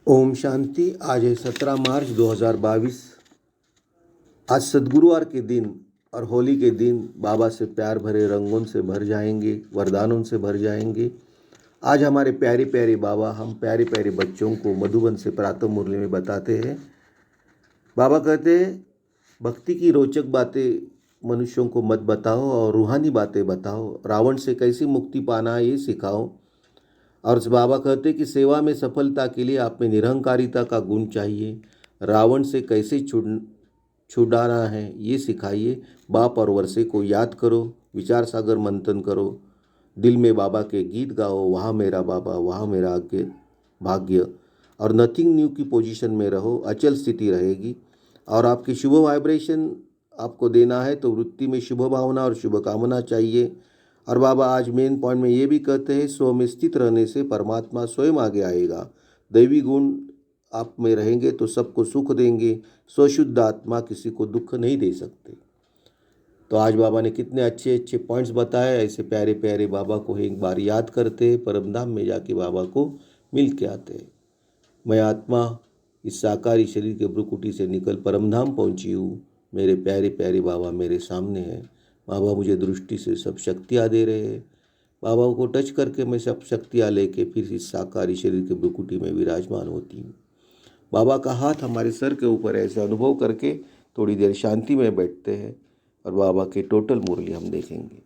ओम शांति। आज है 17 मार्च 2022। आज सद्गुरुवार के दिन और होली के दिन बाबा से प्यार भरे रंगों से भर जाएंगे, वरदानों से भर जाएंगे। आज हमारे प्यारे प्यारे बाबा हम प्यारे प्यारे बच्चों को मधुबन से प्रातः मुरली में बताते हैं। बाबा कहते हैं, भक्ति की रोचक बातें मनुष्यों को मत बताओ और रूहानी बातें बताओ। रावण से कैसी मुक्ति पाना है ये सिखाओ। और बाबा कहते कि सेवा में सफलता के लिए आप में निरहंकारिता का गुण चाहिए। रावण से कैसे छुड़ाना है ये सिखाइए। बाप और वर्षे को याद करो, विचार सागर मंथन करो, दिल में बाबा के गीत गाओ। वहाँ मेरा बाबा, वहाँ मेरा आगे भाग्य। और नथिंग न्यू की पोजीशन में रहो, अचल स्थिति रहेगी। और आपकी शुभ वाइब्रेशन आपको देना है तो वृत्ति में शुभ भावना और शुभ कामना चाहिए। और बाबा आज मेन पॉइंट में ये भी कहते हैं, स्व में स्थित रहने से परमात्मा स्वयं आगे आएगा। दैवी गुण आप में रहेंगे तो सबको सुख देंगे। स्वशुद्ध आत्मा किसी को दुख नहीं दे सकते। तो आज बाबा ने कितने अच्छे अच्छे पॉइंट्स बताए। ऐसे प्यारे प्यारे बाबा को एक बार याद करते, परमधाम में जाके बाबा को मिल के आते। मैं आत्मा इस साकारी शरीर के भ्रुकुटी से निकल परमधाम पहुंची हूँ। मेरे प्यारे प्यारे बाबा मेरे सामने हैं। बाबा मुझे दृष्टि से सब शक्तियाँ दे रहे हैं। बाबा को टच करके मैं सब शक्तियाँ लेके फिर इस साकारी शरीर के भ्रुकुटी में विराजमान होती हूँ। बाबा का हाथ हमारे सर के ऊपर ऐसे अनुभव करके थोड़ी देर शांति में बैठते हैं और बाबा के टोटल मुरली हम देखेंगे।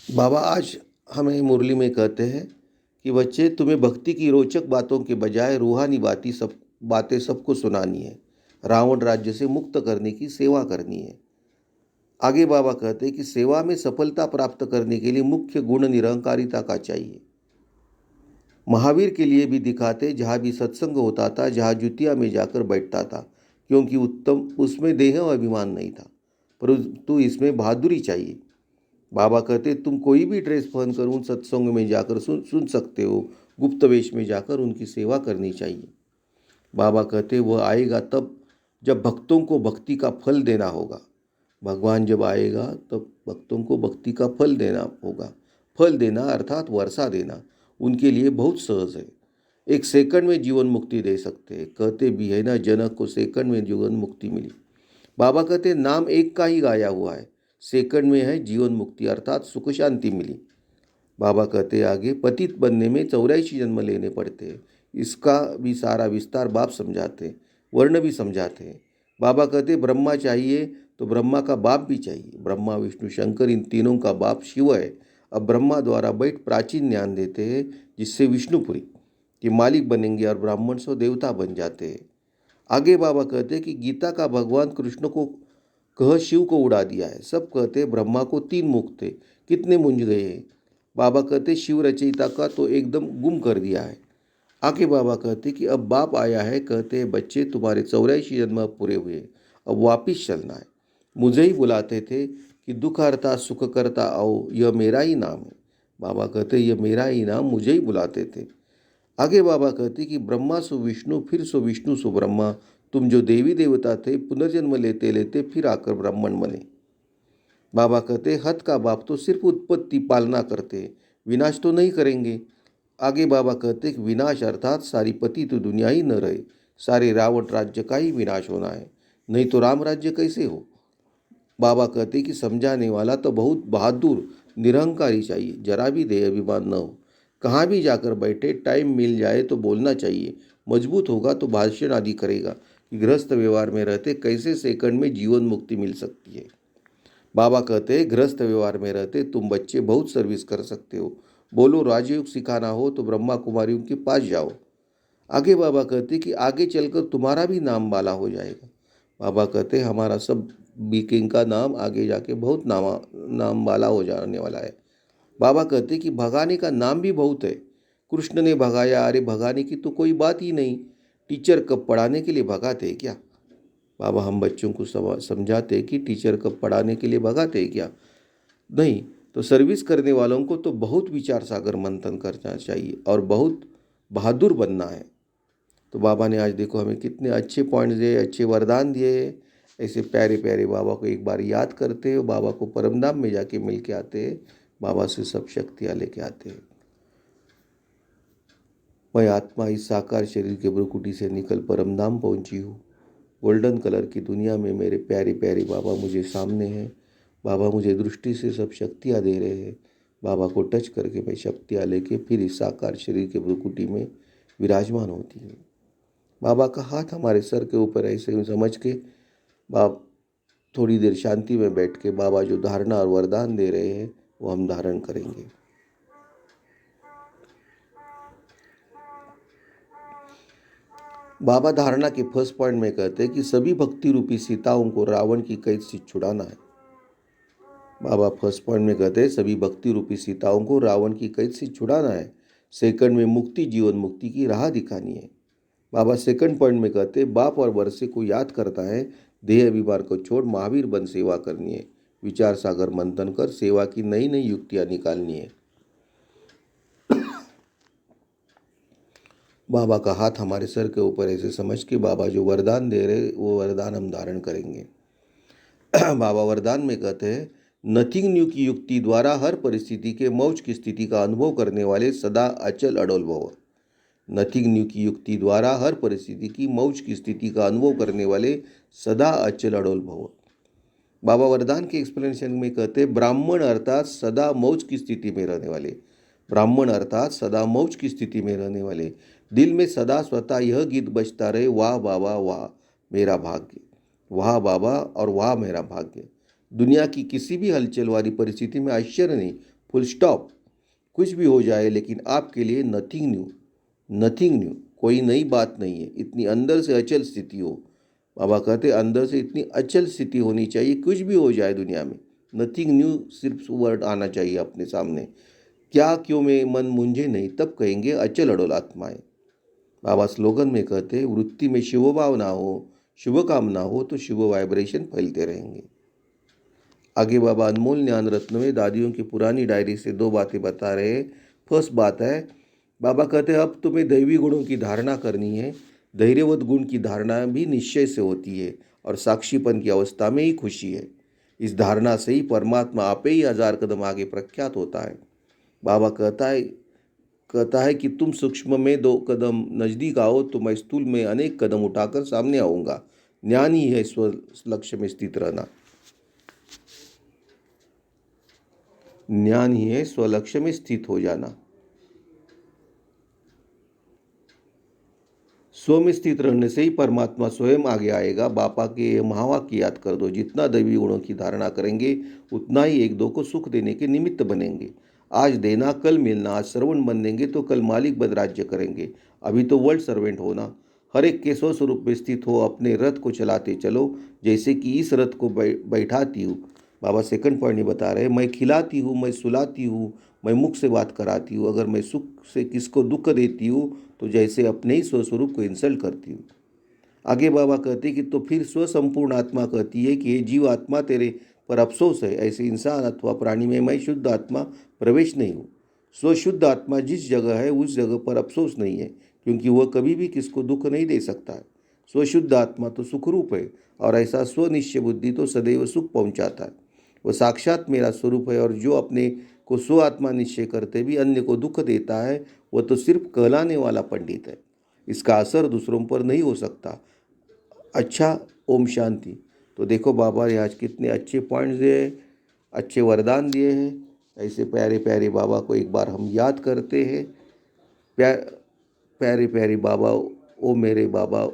बाबा आज हमें मुरली में कहते हैं कि बच्चे, तुम्हें भक्ति की रोचक बातों के बजाय रूहानी बातें सबको सुनानी है। रावण राज्य से मुक्त करने की सेवा करनी है। आगे बाबा कहते हैं कि सेवा में सफलता प्राप्त करने के लिए मुख्य गुण निरहंकारिता का चाहिए। महावीर के लिए भी दिखाते, जहाँ भी सत्संग होता था, जहाँ जुतिया में जाकर बैठता था, क्योंकि उत्तम उसमें देह अभिमान नहीं था, परंतु इसमें बहादुरी चाहिए। बाबा कहते, तुम कोई भी ड्रेस पहनकर उन सत्संग में जाकर सुन सकते हो। गुप्त वेश में जाकर उनकी सेवा करनी चाहिए। बाबा कहते, वह आएगा तब जब भक्तों को भक्ति का फल देना होगा। भगवान जब आएगा तब भक्तों को भक्ति का फल देना होगा। फल देना अर्थात वर्षा देना उनके लिए बहुत सहज है। एक सेकंड में जीवन मुक्ति दे सकते हैं। कहते भी है ना, जनक को सेकंड में जीवन मुक्ति मिली। बाबा कहते, नाम एक का ही गाया हुआ है, सेकंड में है जीवन मुक्ति अर्थात सुख शांति मिली। बाबा कहते आगे, पतित बनने में 84 जन्म लेने पड़ते हैं। इसका भी सारा विस्तार बाप समझाते हैं, वर्ण भी समझाते हैं। बाबा कहते, ब्रह्मा चाहिए तो ब्रह्मा का बाप भी चाहिए। ब्रह्मा विष्णु शंकर इन तीनों का बाप शिव है। अब ब्रह्मा द्वारा बैठ प्राचीन ज्ञान देते हैं, जिससे विष्णुपुरी के मालिक बनेंगे और ब्राह्मण सो देवता बन जाते हैं। आगे बाबा कहते हैं कि गीता का भगवान कृष्ण को कह शिव को उड़ा दिया है। सब कहते ब्रह्मा को 3 मुख थे, कितने मुंझ गए हैं। बाबा कहते शिव रचयिता का तो एकदम गुम कर दिया है। आगे बाबा कहते कि अब बाप आया है। कहते बच्चे, तुम्हारे 84 जन्म अब पूरे हुए, अब वापिस चलना है। मुझे ही बुलाते थे कि दुख हरता सुख करता आओ, यह मेरा ही नाम है। बाबा कहते यह मेरा ही नाम, मुझे ही बुलाते थे। आगे बाबा कहते कि ब्रह्मा सो विष्णु, फिर सो विष्णु सो ब्रह्मा। तुम जो देवी देवता थे, पुनर्जन्म लेते लेते फिर आकर ब्राह्मण बने। बाबा कहते, हत का बाप तो सिर्फ उत्पत्ति पालना करते, विनाश तो नहीं करेंगे। आगे बाबा कहते कि विनाश अर्थात सारी पति तो दुनिया ही न रहे, सारे रावण राज्य का ही विनाश होना है, नहीं तो राम राज्य कैसे हो। बाबा कहते कि समझाने वाला तो बहुत बहादुर निरहंकारी चाहिए, जरा भी देह अभिमान न हो। कहाँ भी जाकर बैठे, टाइम मिल जाए तो बोलना चाहिए। मजबूत होगा तो भाषण आदि करेगा कि गृहस्थ व्यवहार में रहते कैसे सेकंड में जीवन मुक्ति मिल सकती है। बाबा कहते हैं, गृहस्थ व्यवहार में रहते तुम बच्चे बहुत सर्विस कर सकते हो। बोलो राजयोग सिखाना हो तो ब्रह्मा कुमारियों के पास जाओ। आगे बाबा कहते कि आगे चलकर तुम्हारा भी नाम वाला हो जाएगा। बाबा कहते हमारा सब बीकिंग का नाम आगे जाके बहुत नाम वाला हो जाने वाला है। बाबा कहते कि भगाने का नाम भी बहुत है। कृष्ण ने भगाया, अरे भगाने की तो कोई बात ही नहीं। टीचर कब पढ़ाने के लिए भगाते हैं क्या? बाबा हम बच्चों को समझाते कि टीचर कब पढ़ाने के लिए भगाते हैं क्या? नहीं, तो सर्विस करने वालों को तो बहुत विचार सागर मंथन करना चाहिए और बहुत बहादुर बनना है। तो बाबा ने आज देखो हमें कितने अच्छे पॉइंट्स दिए, अच्छे वरदान दिए। ऐसे प्यारे प्यारे बाबा को एक बार याद करते हो, बाबा को परमधाम में जाके मिल के आते हैं, बाबा से सब शक्तियाँ लेके आते हैं। मैं आत्मा इस साकार शरीर के भ्रुकुटी से निकल परमधाम पहुंची हूँ। गोल्डन कलर की दुनिया में मेरे प्यारे प्यारे बाबा मुझे सामने हैं। बाबा मुझे दृष्टि से सब शक्तियाँ दे रहे हैं। बाबा को टच करके मैं शक्तियाँ लेके फिर इस साकार शरीर के भ्रुकुटी में विराजमान होती हूँ। बाबा का हाथ हमारे सर के ऊपर ऐसे समझ के बाप थोड़ी देर शांति में बैठ के बाबा जो धारणा और वरदान दे रहे हैं वो हम धारण करेंगे। बाबा धारणा के फर्स्ट पॉइंट में कहते हैं कि सभी भक्ति रूपी सीताओं को रावण की कैद से छुड़ाना है। बाबा फर्स्ट पॉइंट में कहते हैं सभी भक्ति रूपी सीताओं को रावण की कैद से छुड़ाना है। सेकंड में मुक्ति, जीवन मुक्ति की राह दिखानी है। बाबा सेकंड पॉइंट में कहते हैं बाप और वर्षे को याद करता है, देह अभिमान को छोड़ महावीर बन सेवा करनी है। विचार सागर मंथन कर सेवा की नई नई युक्तियाँ निकालनी है। बाबा का हाथ हमारे सर के ऊपर ऐसे समझ के बाबा जो वरदान दे रहे वो वरदान हम धारण करेंगे। बाबा वरदान में कहते हैं नथिंग न्यू की युक्ति द्वारा हर परिस्थिति के मौज की स्थिति का अनुभव करने वाले सदा अचल अडोल भव। नथिंग न्यू की युक्ति द्वारा हर परिस्थिति की मौज की स्थिति का अनुभव करने वाले सदा अचल अडोल भव। बाबा वरदान के एक्सप्लेनेशन में कहते हैं ब्राह्मण अर्थात सदा मौज की स्थिति में रहने वाले। ब्राह्मण अर्थात सदा मौज की स्थिति में रहने वाले। दिल में सदा स्वतः यह गीत बजता रहे, वाह बाबा वाह मेरा भाग्य, वाह बाबा और वाह मेरा भाग्य। दुनिया की किसी भी हलचल वाली परिस्थिति में आश्चर्य नहीं, फुल स्टॉप। कुछ भी हो जाए लेकिन आपके लिए नथिंग न्यू, नथिंग न्यू, कोई नई बात नहीं है। इतनी अंदर से अचल स्थिति हो। बाबा कहते अंदर से इतनी अचल स्थिति होनी चाहिए, कुछ भी हो जाए दुनिया में नथिंग न्यू सिर्फ वर्ड आना चाहिए अपने सामने। क्या क्यों में मन मुंझे नहीं, तब कहेंगे अचल अडोल आत्माएं। बाबा स्लोगन में कहते हैं वृत्ति में शुभ भाव ना हो, शुभ कामना हो तो शुभ वाइब्रेशन फैलते रहेंगे। आगे बाबा अनमोल ज्ञान रत्न में दादियों की पुरानी डायरी से दो बातें बता रहे हैं। फर्स्ट बात है बाबा कहते हैं अब तुम्हें दैवी गुणों की धारणा करनी है। धैर्यवत गुण की धारणा भी निश्चय से होती है और साक्षीपन की अवस्था में ही खुशी है। इस धारणा से ही परमात्मा आपे ही 1000 कदम आगे प्रख्यात होता है। बाबा कहता है कि तुम सूक्ष्म में 2 कदम नजदीक आओ तो मैं स्थूल में अनेक कदम उठाकर सामने आऊँगा। ज्ञान ही है स्व लक्ष्य में स्थित रहना। ज्ञान ही है स्वलक्ष्य में स्थित हो जाना। स्व में स्थित रहने से ही परमात्मा स्वयं आगे आएगा। बापा के महावाक्य याद कर दो, जितना दैवी गुणों की धारणा करेंगे उतना ही एक दो को सुख देने के निमित्त बनेंगे। आज देना कल मिलना, आज सर्वेंट बनेंगे तो कल मालिक बद राज्य करेंगे। अभी तो वर्ल्ड सर्वेंट होना। हर एक के स्वस्वरूप में स्थित हो, अपने रथ को चलाते चलो जैसे कि इस रथ को बैठाती हूँ। बाबा सेकंड पॉइंट ये बता रहे हैं मैं खिलाती हूँ, मैं सुलाती हूँ, मैं मुख से बात कराती हूँ। अगर मैं सुख से किसको दुख देती हूँ तो जैसे अपने ही स्वस्वरूप को इंसल्ट करती हूँ। आगे बाबा कहते कि तो फिर स्वसंपूर्ण आत्मा कहती है कि ये जीव आत्मा तेरे पर अफसोस है, ऐसे इंसान अथवा प्राणी में मैं शुद्ध आत्मा प्रवेश नहीं हूँ। स्वशुद्ध आत्मा जिस जगह है उस जगह पर अफसोस नहीं है, क्योंकि वह कभी भी किसको दुख नहीं दे सकता है। स्वशुद्ध आत्मा तो सुखरूप है और ऐसा स्वनिश्चय बुद्धि तो सदैव सुख पहुँचाता है। वह साक्षात मेरा स्वरूप है और जो अपने को स्व आत्मा निश्चय करते भी अन्य को दुख देता है वह तो सिर्फ कहलाने वाला पंडित है। इसका असर दूसरों पर नहीं हो सकता। अच्छा, ओम शांति। तो देखो बाबा ने आज कितने अच्छे पॉइंट्स दिए, अच्छे वरदान दिए हैं। ऐसे प्यारे प्यारे बाबा को एक बार हम याद करते हैं। प्यारे प्यारे बाबा, ओ मेरे बाबा,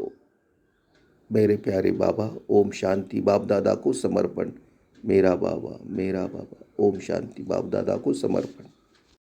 मेरे प्यारे बाबा, ओम शांति। बाप दादा को समर्पण। मेरा बाबा, मेरा बाबा, ओम शांति। बाप दादा को समर्पण।